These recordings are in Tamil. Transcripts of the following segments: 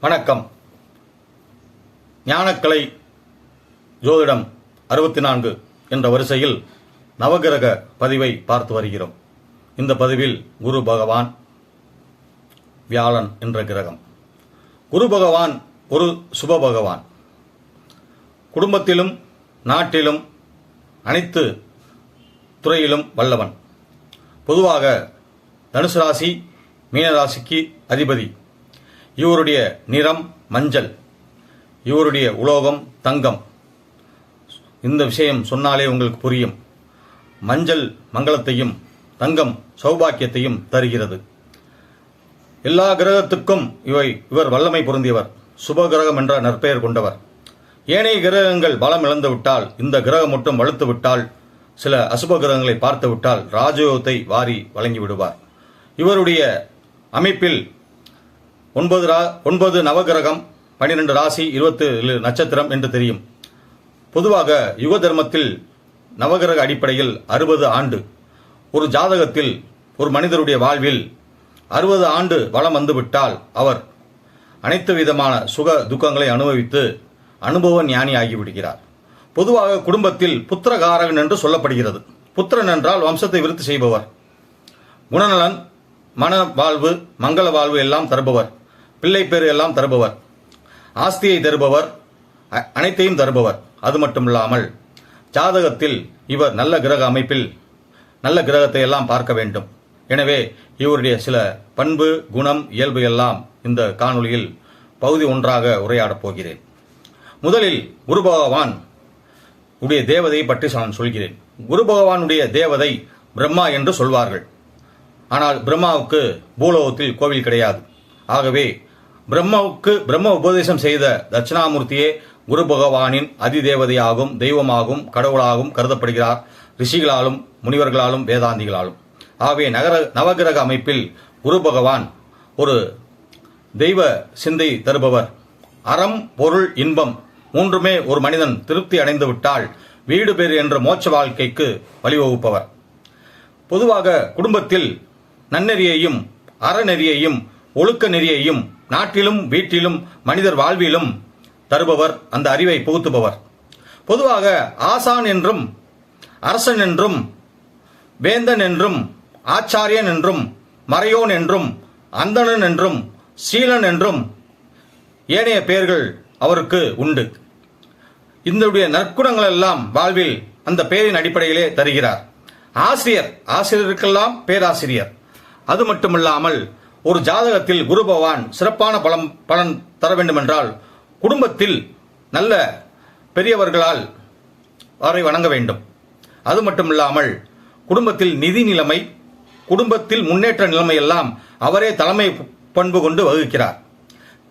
வணக்கம். ஞானக்கலை ஜோதிடம் 64 என்ற வரிசையில் நவகிரக பதிவை பார்த்து வருகிறோம். இந்த பதிவில் குரு பகவான், வியாழன் என்ற கிரகம். குரு பகவான் ஒரு சுப பகவான். குடும்பத்திலும் நாட்டிலும் அனைத்து துறையிலும் வல்லவன். பொதுவாக தனுசு ராசி, மீனராசிக்கு அதிபதி. இவருடைய நிறம் மஞ்சள், இவருடைய உலோகம் தங்கம். இந்த விஷயம் சொன்னாலே உங்களுக்கு புரியும். மஞ்சள் மங்களத்தையும் தங்கம் சௌபாக்கியத்தையும் தருகிறது. எல்லா கிரகத்துக்கும் இவர் வல்லமை பொருந்தியவர், சுப கிரகம் என்ற நற்பெயர் கொண்டவர். ஏனைய கிரகங்கள் பலம் இழந்துவிட்டால், இந்த கிரகம் மட்டும் வலுத்துவிட்டால், சில அசுப கிரகங்களை பார்த்துவிட்டால் ராஜயோகத்தை வாரி வழங்கிவிடுவார். இவருடைய அமைப்பில் 9 நவகிரகம், 12 ராசி, 27 நட்சத்திரம் என்று தெரியும். பொதுவாக யுக தர்மத்தில் நவகிரக அடிப்படையில் 60 ஆண்டு. ஒரு ஜாதகத்தில் ஒரு மனிதருடைய வாழ்வில் 60 ஆண்டு வளம் வந்துவிட்டால் அவர் அனைத்து விதமான சுக துக்கங்களை அனுபவித்து அனுபவ ஞானி ஆகிவிடுகிறார். பொதுவாக குடும்பத்தில் புத்திரகாரகன் என்று சொல்லப்படுகிறது. புத்திரன் என்றால் வம்சத்தை விருத்தி செய்பவர், குணநலன், மன வாழ்வு, மங்கள வாழ்வு எல்லாம் தருபவர், பிள்ளை பேரு எல்லாம் தருபவர், ஆஸ்தியை தருபவர், அனைத்தையும் தருபவர். அது மட்டுமில்லாமல் ஜாதகத்தில் இவர் நல்ல கிரக அமைப்பில் நல்ல கிரகத்தை எல்லாம் பார்க்க வேண்டும். எனவே இவருடைய சில பண்பு, குணம், இயல்பு எல்லாம் இந்த காணொளியில் பகுதி 1 உரையாடப் போகிறேன். முதலில் குரு பகவான் உடைய தேவதையை பற்றி நான் சொல்கிறேன். குரு பகவானுடைய தேவதை பிரம்மா என்று சொல்வார்கள். ஆனால் பிரம்மாவுக்கு பூலோகத்தில் கோவில் கிடையாது. ஆகவே பிரம்ம உபதேசம் செய்த தட்சிணாமூர்த்தியே குரு பகவானின் அதிதேவதையாகும், தெய்வமாகும், கடவுளாகவும் கருதப்படுகிறார், ரிஷிகளாலும், முனிவர்களாலும், வேதாந்திகளாலும். ஆகவே நவகிரக அமைப்பில் குரு பகவான் ஒரு தெய்வ சிந்தை தருபவர். அறம், பொருள், இன்பம் மூன்றுமே ஒரு மனிதன் திருப்தி அடைந்து விட்டால் வீடு பேறு என்ற மோட்ச வாழ்க்கைக்கு வழிவகுப்பவர். பொதுவாக குடும்பத்தில் நன்னெறியையும் அறநெறியையும் ஒழுக்க நெறியையும் நாட்டிலும் வீட்டிலும் மனிதர் வாழ்விலும் தருபவர், அந்த அறிவை புகுத்துபவர். பொதுவாக ஆசான் என்றும் அரசன் என்றும் வேந்தன் என்றும் ஆச்சாரியன் என்றும் மறையோன் என்றும் அந்தணன் என்றும் சீலன் என்றும் ஏனைய பெயர்கள் அவருக்கு உண்டு. இதனுடைய நற்குணங்கள் எல்லாம் வாழ்வில் அந்த பெயரின் அடிப்படையிலே தருகிறார். ஆசிரியருக்கெல்லாம் பேராசிரியர். அது மட்டுமில்லாமல் ஒரு ஜாதகத்தில் குரு பகவான் சிறப்பான பலன் தர வேண்டுமென்றால் குடும்பத்தில் நல்ல பெரியவர்களால் அவரை வணங்க வேண்டும். அது மட்டுமில்லாமல் குடும்பத்தில் நிதி நிலைமை, குடும்பத்தில் முன்னேற்ற நிலைமை எல்லாம் அவரே தலைமை பண்பு கொண்டு வகுக்கிறார்.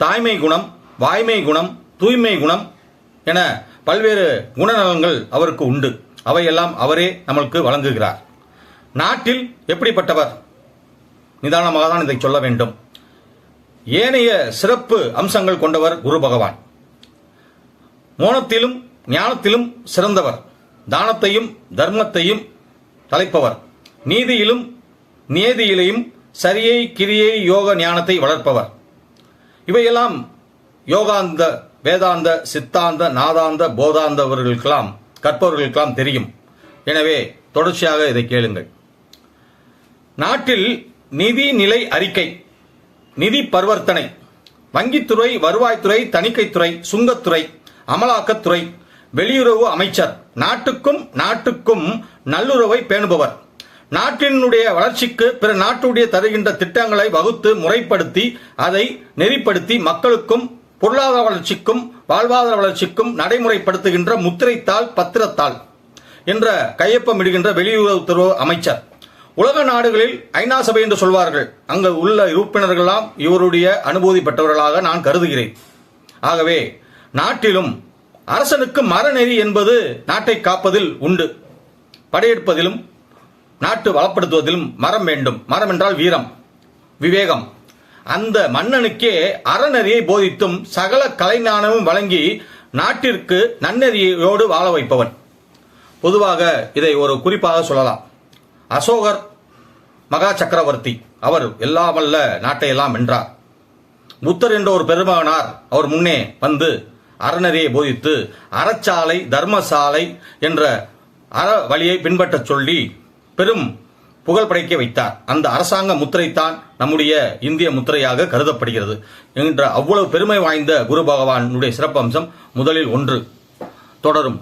தாய்மை குணம், வாய்மை குணம், தூய்மை குணம் என பல்வேறு குணநலன்கள் அவருக்கு உண்டு. அவையெல்லாம் அவரே நம்மளுக்கு வழங்குகிறார். நாட்டில் எப்படிப்பட்டவர்? நிதானமாக தான் இதை சொல்ல வேண்டும். ஏனைய சிறப்பு அம்சங்கள் கொண்டவர் குரு பகவான். மோனத்திலும் ஞானத்திலும் சிறந்தவர். தானத்தையும் தர்மத்தையும் தலைப்பவர். நீதியிலும் நியதியிலையும் சரியை, கிரியை, யோக ஞானத்தை வளர்ப்பவர். இவையெல்லாம் யோகாந்த, வேதாந்த, சித்தாந்த, நாதாந்த, போதாந்தவர்களுக்கெல்லாம் கற்பவர்களுக்கெல்லாம் தெரியும். எனவே தொடர்ச்சியாக இதை கேளுங்கள். நாட்டில் நிதி நிலை அறிக்கை, நிதி பரிவர்த்தனை, வங்கித்துறை, வருவாய்த்துறை, தணிக்கைத்துறை, சுங்கத்துறை, அமலாக்கத்துறை, வெளியுறவு அமைச்சர், நாட்டுக்கும் நல்லுறவை பேணுபவர். நாட்டினுடைய வளர்ச்சிக்கு பிற நாட்டுடைய தருகின்ற திட்டங்களை வகுத்து முறைப்படுத்தி அதை நெறிப்படுத்தி மக்களுக்கும் பொருளாதார வளர்ச்சிக்கும் வாழ்வாதார வளர்ச்சிக்கும் நடைமுறைப்படுத்துகின்ற முத்திரைத்தாள், பத்திரத்தாள் என்ற கையொப்பமிடுகின்ற வெளியுறவுத்துறை அமைச்சர். உலக நாடுகளில் ஐநா சபை என்று சொல்வார்கள். அங்கு உள்ள உறுப்பினர்களெல்லாம் இவருடைய அனுபூதி பெற்றவர்களாக நான் கருதுகிறேன். ஆகவே நாட்டிலும் அரசனுக்கு மரநெறி என்பது நாட்டை காப்பதில் உண்டு. படையெடுப்பதிலும் நாட்டு வளப்படுத்துவதிலும் மரம் வேண்டும். மரம் என்றால் வீரம், விவேகம். அந்த மன்னனுக்கே அறநெறியை போதித்தும் சகல கலைஞானமும் வழங்கி நாட்டிற்கு நன்னெறியோடு வாழ வைப்பவன். பொதுவாக இதை ஒரு குறிப்பாக சொல்லலாம். அசோகர் மகா சக்கரவர்த்தி, அவர் எல்லாம் வல்ல நாட்டை எல்லாம் வென்றார். புத்தர் என்ற ஒரு பெருமகனார் அவர் முன்னே வந்து அறநெறியை போதித்து அறச்சாலை தர்மசாலை என்ற அற வழியை பின்பற்றச் சொல்லி பெரும் புகழ் படைக்க வைத்தார். அந்த அரசாங்க முத்திரைத்தான் நம்முடைய இந்திய முத்திரையாக கருதப்படுகிறது என்ற அவ்வளவு பெருமை வாய்ந்த குரு பகவானுடைய சிறப்பம்சம் முதலில் ஒன்று தொடரும்.